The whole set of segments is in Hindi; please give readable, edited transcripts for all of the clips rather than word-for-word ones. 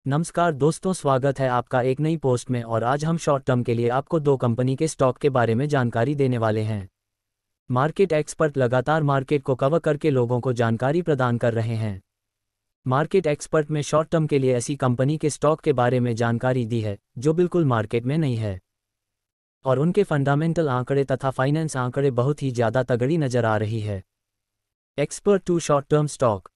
नमस्कार दोस्तों, स्वागत है आपका एक नई पोस्ट में। और आज हम शॉर्ट टर्म के लिए आपको दो कंपनी के स्टॉक के बारे में जानकारी देने वाले हैं। मार्केट एक्सपर्ट लगातार मार्केट को कवर करके लोगों को जानकारी प्रदान कर रहे हैं। मार्केट एक्सपर्ट में शॉर्ट टर्म के लिए ऐसी कंपनी के स्टॉक के बारे में जानकारी दी है जो बिल्कुल मार्केट में नहीं है और उनके फंडामेंटल आंकड़े तथा फाइनेंस आंकड़े बहुत ही ज़्यादा तगड़ी नजर आ रही है। Expert to short term stock.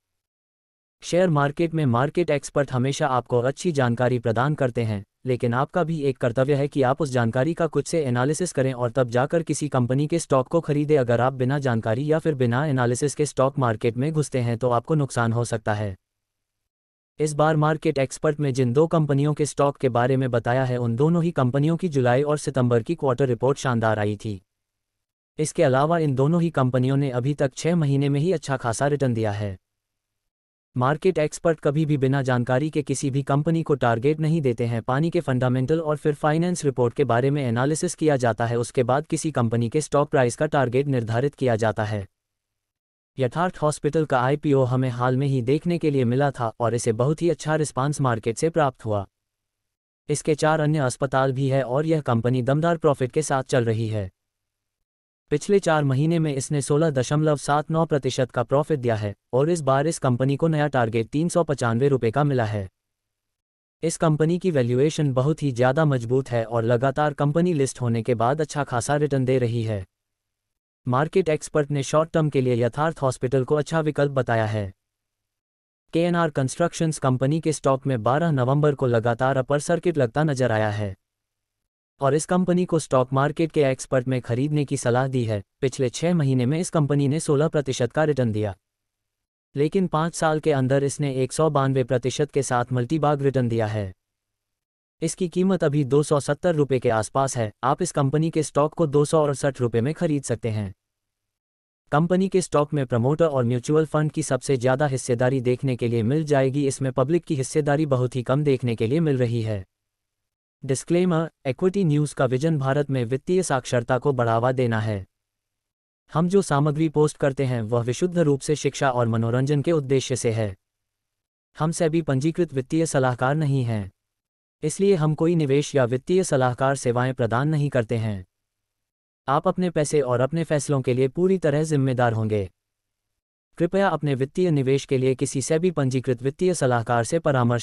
Share market में मार्केट एक्सपर्ट हमेशा आपको अच्छी जानकारी प्रदान करते हैं, लेकिन आपका भी एक कर्तव्य है कि आप उस जानकारी का कुछ से एनालिसिस करें और तब जाकर किसी कंपनी के स्टॉक को खरीदें। अगर आप बिना जानकारी या फिर बिना एनालिसिस के स्टॉक मार्केट में घुसते हैं तो आपको नुकसान हो सकता है। इस बार मार्केट एक्सपर्ट में जिन दो कंपनियों के स्टॉक के बारे में बताया है, उन दोनों ही कंपनियों की जुलाई और सितंबर की क्वार्टर रिपोर्ट शानदार आई थी। इसके अलावा इन दोनों ही कंपनियों ने अभी तक 6 महीने में ही अच्छा खासा रिटर्न दिया है। मार्केट एक्सपर्ट कभी भी बिना जानकारी के किसी भी कंपनी को टारगेट नहीं देते हैं। पानी के फंडामेंटल और फिर फाइनेंस रिपोर्ट के बारे में एनालिसिस किया जाता है, उसके बाद किसी कंपनी के स्टॉक प्राइस का टारगेट निर्धारित किया जाता है। यथार्थ हॉस्पिटल का आईपीओ हमें हाल में ही देखने के लिए मिला था और इसे बहुत ही अच्छा रिस्पांस मार्केट से प्राप्त हुआ। इसके 4 अन्य अस्पताल भी है और यह कंपनी दमदार प्रॉफिट के साथ चल रही है। पिछले 4 महीने में इसने 16.79% का प्रॉफिट दिया है और इस बार इस कंपनी को नया टारगेट 395 रुपये का मिला है। इस कंपनी की वैल्यूएशन बहुत ही ज़्यादा मजबूत है और लगातार कंपनी लिस्ट होने के बाद अच्छा खासा रिटर्न दे रही है। मार्केट एक्सपर्ट ने शॉर्ट टर्म के लिए यथार्थ हॉस्पिटल को अच्छा विकल्प बताया है। केएनआर कंस्ट्रक्शंस कंपनी के स्टॉक में 12 नवंबर को लगातार अपर सर्किट लगता नजर आया है और इस कंपनी को स्टॉक मार्केट के एक्सपर्ट में खरीदने की सलाह दी है। पिछले 6 महीने में इस कंपनी ने 16% का रिटर्न दिया, लेकिन 5 साल के अंदर इसने 192% के साथ मल्टीबाग रिटर्न दिया है। इसकी कीमत अभी 270 रुपये के आसपास है। आप इस कंपनी के स्टॉक को 268 रुपये में खरीद सकते हैं। कंपनी के स्टॉक में प्रमोटर और म्यूचुअल फंड की सबसे ज़्यादा हिस्सेदारी देखने के लिए मिल जाएगी। इसमें पब्लिक की हिस्सेदारी बहुत ही कम देखने के लिए मिल रही है। डिस्क्लेमर: इक्विटी न्यूज़ का विजन भारत में वित्तीय साक्षरता को बढ़ावा देना है। हम जो सामग्री पोस्ट करते हैं वह विशुद्ध रूप से शिक्षा और मनोरंजन के उद्देश्य से है। हम सेबी पंजीकृत वित्तीय सलाहकार नहीं हैं, इसलिए हम कोई निवेश या वित्तीय सलाहकार सेवाएं प्रदान नहीं करते हैं। आप अपने पैसे और अपने फैसलों के लिए पूरी तरह जिम्मेदार होंगे। कृपया अपने वित्तीय निवेश के लिए किसी सेबी पंजीकृत वित्तीय सलाहकार से परामर्श